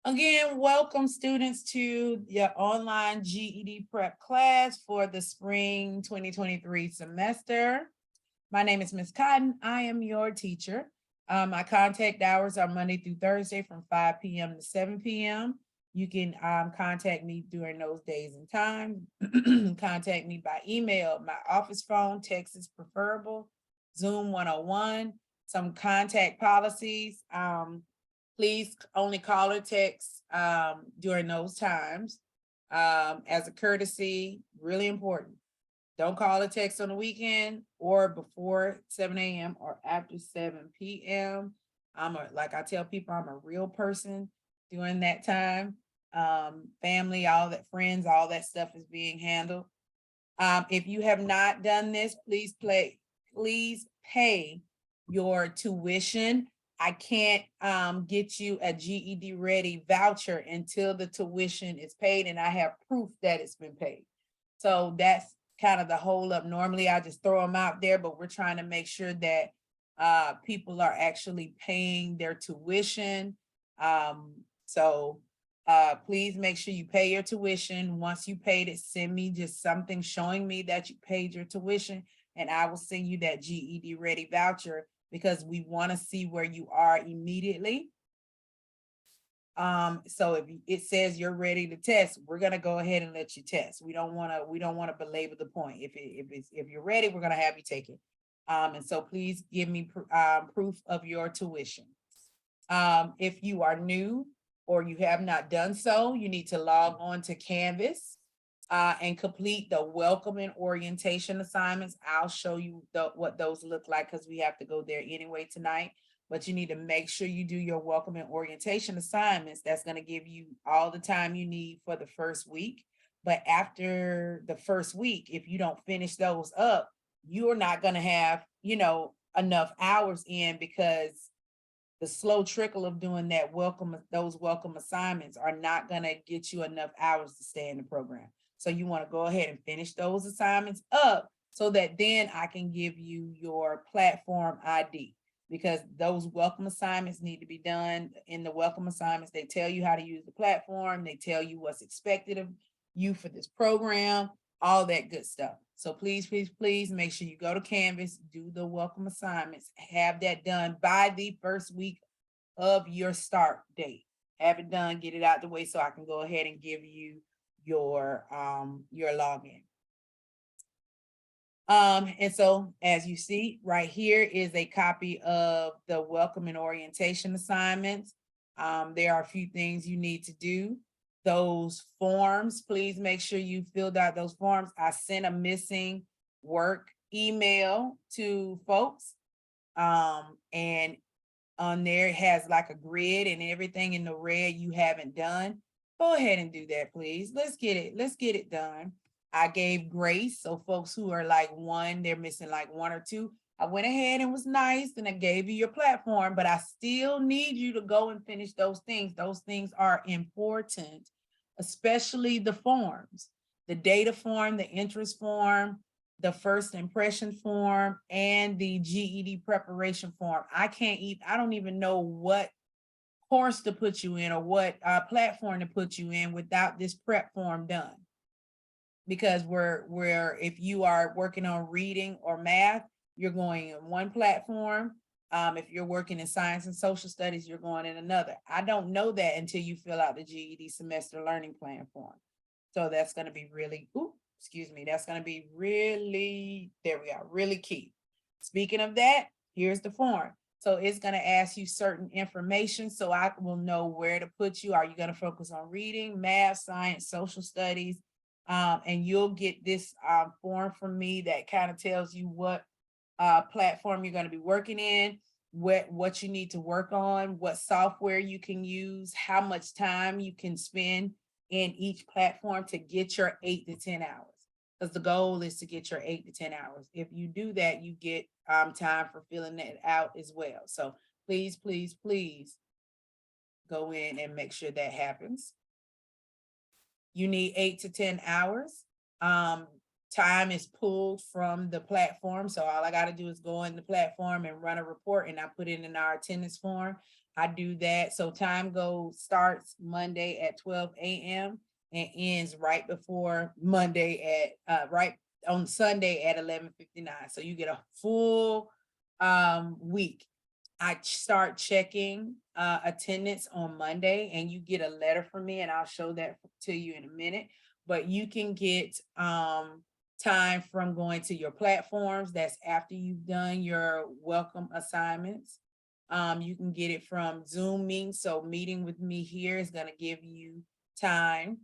Again, welcome students to your online GED prep class for the spring 2023 semester. My name is Ms. Cotton. I am your teacher. My contact hours are Monday through Thursday from 5 p.m. to 7 p.m. You can contact me during those days and times. Contact me by email. My office phone, text is preferable. Zoom 101. Some contact policies. Please only call or text during those times. As a courtesy, really important. Don't call or text on the weekend or before 7 a.m. or after 7 p.m. Like I tell people, I'm a real person during that time. Family, all that, friends, all that stuff is being handled. If you have not done this, please pay your tuition. I can't get you a GED ready voucher until the tuition is paid and I have proof that it's been paid. So that's kind of the hold up. Normally I just throw them out there, but we're trying to make sure that people are actually paying their tuition. Please make sure you pay your tuition. Once you paid it, send me just something showing me that you paid your tuition and I will send you that GED ready voucher because we want to see where you are immediately. So if it says you're ready to test, we're going to go ahead and let you test. We don't want to belabor the point. If you're ready, we're going to have you take it. And so please give me proof of your tuition. If you are new or you have not done so, you need to log on to Canvas and complete the welcome and orientation assignments. I'll show you what those look like because we have to go there anyway tonight. But you need to make sure you do your welcome and orientation assignments. That's going to give you all the time you need for the first week. But after the first week, if you don't finish those up, you're not going to have, enough hours in because the slow trickle of doing those welcome assignments are not going to get you enough hours to stay in the program. So you want to go ahead and finish those assignments up so that then I can give you your platform ID because those welcome assignments need to be done. In the welcome assignments, they tell you how to use the platform. They tell you what's expected of you for this program, all that good stuff. So please, please, please make sure you go to Canvas, do the welcome assignments, have that done by the first week of your start date. Have it done, get it out the way so I can go ahead and give you your login. And so as you see right here is a copy of the welcome and orientation assignments. There are a few things you need to do. Those forms, please make sure you filled out those forms. I sent a missing work email to folks. And on there it has like a grid and everything in the red you haven't done. Go ahead and do that, please. Let's get it done. I gave grace. So folks who are like they're missing like one or two. I went ahead and was nice and I gave you your platform, but I still need you to go and finish those things. Those things are important, especially the forms, the data form, the interest form, the first impression form, and the GED preparation form. I don't even know what course to put you in or what platform to put you in without this prep form done. Because if you are working on reading or math, you're going in one platform. If you're working in science and social studies, you're going in another. I don't know that until you fill out the GED semester learning plan form. So that's going to be really, that's going to be really, there we are, really key. Speaking of that, here's the form. So it's going to ask you certain information so I will know where to put you. Are you going to focus on reading, math, science, social studies? And you'll get this form from me that kind of tells you what platform you're going to be working in, what you need to work on, what software you can use, how much time you can spend in each platform to get your 8 to 10 hours. Because the goal is to get your 8 to 10 hours. If you do that, you get time for filling that out as well. So please, please, please go in and make sure that happens. You need 8 to 10 hours time is pulled from the platform. So all I got to do is go in the platform and run a report, and I put it in our attendance form. I do that. So time starts Monday at 12 a.m. and ends right before Monday at right on Sunday at 11:59. So you get a full week. I start checking attendance on Monday, and you get a letter from me, and I'll show that to you in a minute. But you can get time from going to your platforms. That's after you've done your welcome assignments. You can get it from Zoom Meeting. So meeting with me here is going to give you time.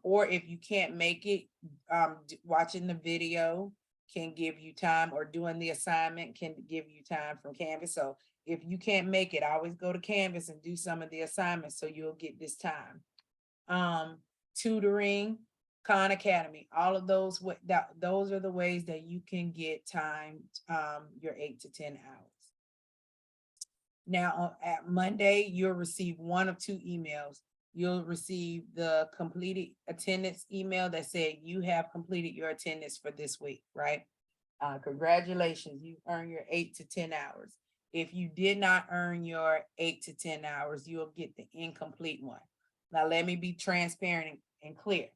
Or if you can't make it, watching the video can give you time, or doing the assignment can give you time from Canvas. So if you can't make it, always go to Canvas and do some of the assignments so you'll get this time. Tutoring, Khan Academy, all of those are the ways that you can get time, your 8 to 10 hours. Now at Monday, you'll receive one of two emails. You'll receive the completed attendance email that said you have completed your attendance for this week, right? Congratulations, you earned your 8 to 10 hours. If you did not earn your 8 to 10 hours, you'll get the incomplete one. Now let me be transparent and clear.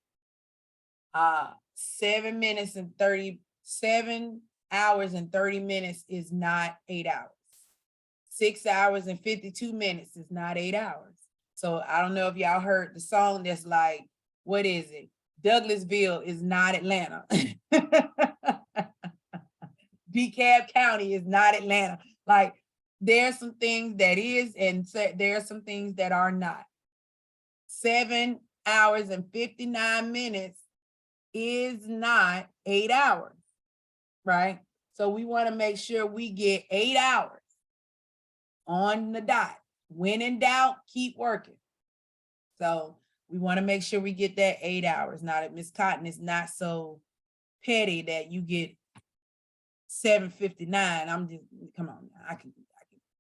7 hours and 30 minutes is not 8 hours. 6 hours and 52 minutes is not 8 hours. So I don't know if y'all heard the song that's like, what is it? Douglasville is not Atlanta. DeKalb County is not Atlanta. Like, there's some things that is, and there are some things that are not. 7 hours and 59 minutes is not 8 hours, right? So we want to make sure we get 8 hours on the dot. When in doubt, keep working. So we want to make sure we get that 8 hours. Now that Miss Cotton is not so petty that you get 7:59. I'm just, come on, I can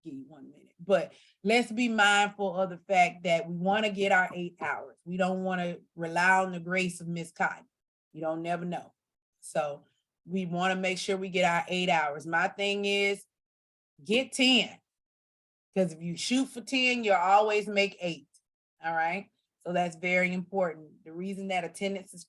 give you 1 minute. But let's be mindful of the fact that we want to get our 8 hours. We don't want to rely on the grace of Miss Cotton. You don't never know. So we want to make sure we get our 8 hours. My thing is get 10. Because if you shoot for 10, you'll always make 8. All right. So that's very important. The reason that attendance is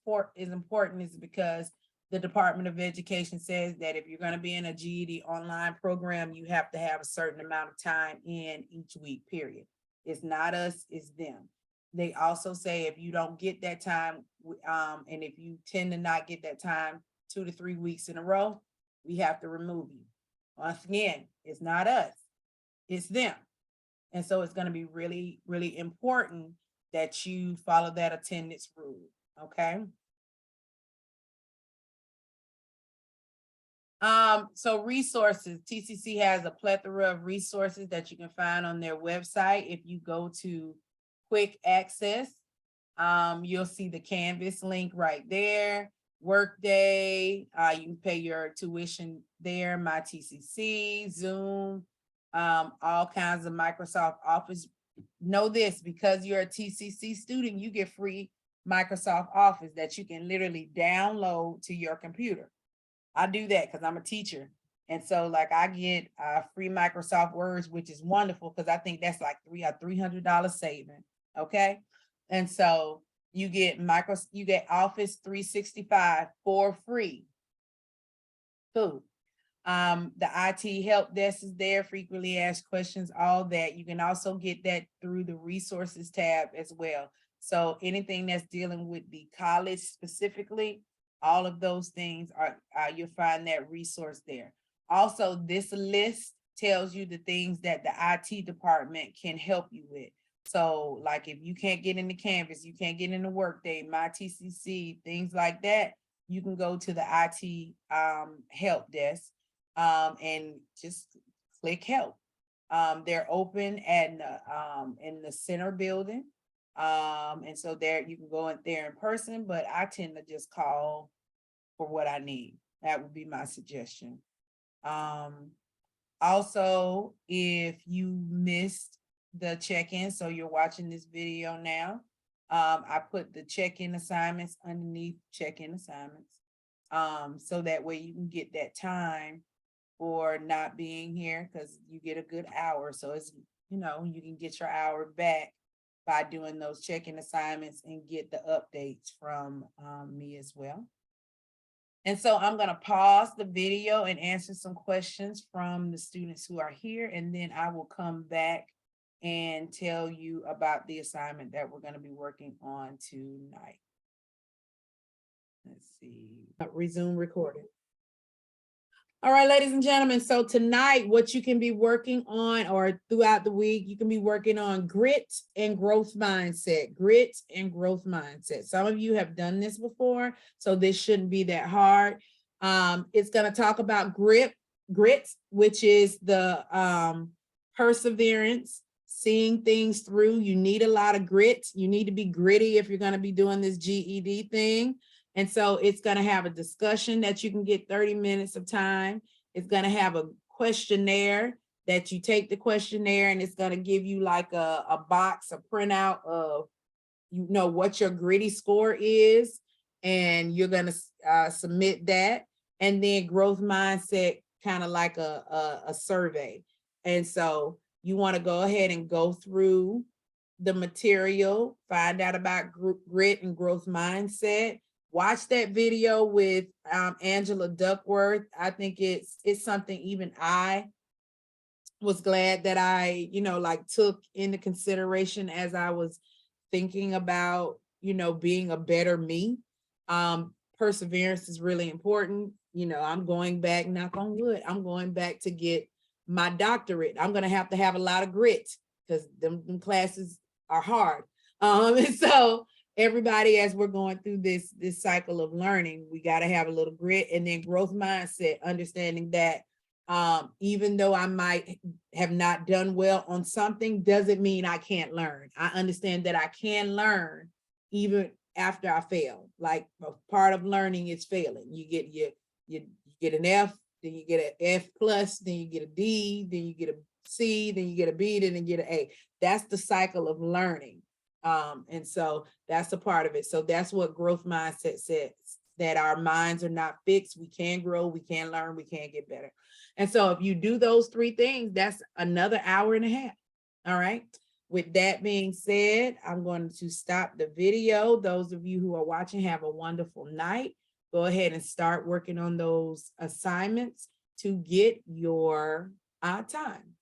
important is because the Department of Education says that if you're going to be in a GED online program, you have to have a certain amount of time in each week, period. It's not us, it's them. They also say if you don't get that time, and if you tend to not get that time 2 to 3 weeks in a row, we have to remove you. Once again, it's not us, it's them. And so it's going to be really, really important that you follow that attendance rule, okay? So resources, TCC has a plethora of resources that you can find on their website. If you go to quick access, you'll see the Canvas link right there. Workday, you can pay your tuition there, My TCC, Zoom, all kinds of Microsoft Office. Know this, because you're a TCC student, you get free Microsoft Office that you can literally download to your computer. I do that because I'm a teacher. And so like I get free Microsoft Words, which is wonderful because I think that's like a $300 saving. Okay. And so you get Office 365 for free. Cool. The IT help desk is there, frequently asked questions, all that. You can also get that through the resources tab as well. So anything that's dealing with the college specifically, all of those things are, you'll find that resource there. Also, this list tells you the things that the IT department can help you with. So like if you can't get into Canvas, you can't get into Workday, My TCC, things like that, you can go to the IT help desk and just click help. They're open in the center building. And so there you can go in there in person, but I tend to just call for what I need. That would be my suggestion. Also, if you missed the check-in, so you're watching this video now, I put the check-in assignments underneath check-in assignments. so that way you can get that time for not being here, because you get a good hour. So it's, you can get your hour back by doing those check-in assignments and get the updates from me as well. And so I'm going to pause the video and answer some questions from the students who are here, and then I will come back and tell you about the assignment that we're going to be working on tonight. Let's see. Resume recording. All right, ladies and gentlemen, so tonight, what you can be working on, or throughout the week, you can be working on grit and growth mindset. Grit and growth mindset. Some of you have done this before, so this shouldn't be that hard. It's going to talk about grit, which is the perseverance, seeing things through. You need a lot of grit. You need to be gritty if you're going to be doing this GED thing. And so it's going to have a discussion that you can get 30 minutes of time. It's going to have a questionnaire that you take the questionnaire, and it's going to give you like a box, a printout of, what your gritty score is. And you're going to submit that. And then growth mindset, kind of like a survey. And so you want to go ahead and go through the material, find out about grit and growth mindset. Watch that video with Angela Duckworth. I think it's something even I was glad that I, took into consideration as I was thinking about, being a better me. Perseverance is really important. I'm going back, knock on wood, I'm going back to get my doctorate. I'm going to have a lot of grit, because them classes are hard. And so everybody, as we're going through this cycle of learning, we got to have a little grit. And then growth mindset, understanding that even though I might have not done well on something, doesn't mean I can't learn. I understand that I can learn even after I fail. Like, a part of learning is failing. You get an F, then you get an F plus, then you get a D, then you get a C, then you get a B, then you get an A. That's the cycle of learning. And so that's a part of it. So that's what growth mindset says, that our minds are not fixed. We can grow, we can learn, we can get better. And so if you do those three things, that's another hour and a half. All right. With that being said, I'm going to stop the video. Those of you who are watching, have a wonderful night. Go ahead and start working on those assignments to get your time.